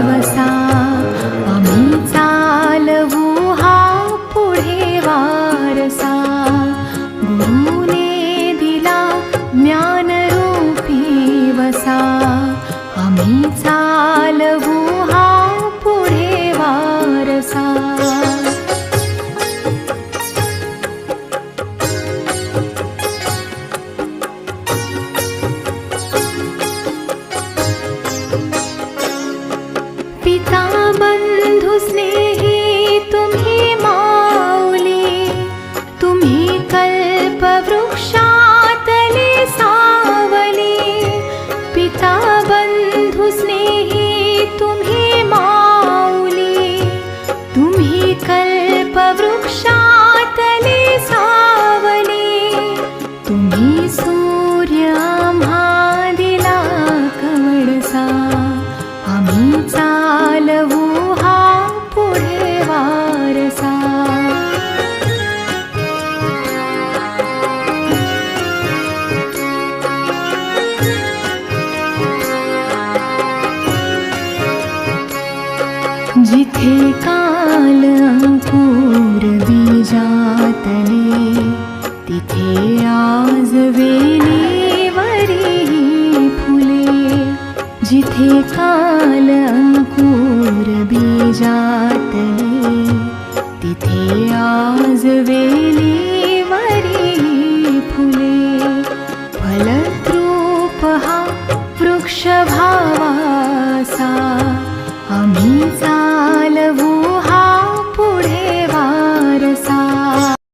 वसा, आम्ही चालवू हा पुढे वारसा. गुरुने दिला ज्ञानरूपी वसा, आम्ही चालवू हा पुढे वारसा. पिता बंधु स्नेही तुम्ही माऊली, तुम्ही कल्पवृक्षातले सावली. पिता बंधु स्नेही तुम्ही माऊली, तुम्ही कल्पवृक्षातले सावली. तुम्ही सूर्य आम्हा दिला कवळसा, आम्ही चालवू हा पुढे वारसा. जिथे काल अंकुर बीजातले, तिथे आज वेलीवरी फुले. जिथे काल अंकुर बीजातले, तिथे आज वेलीवरी फुले. फलद्रूप हा वृक्ष भावासा, आम्ही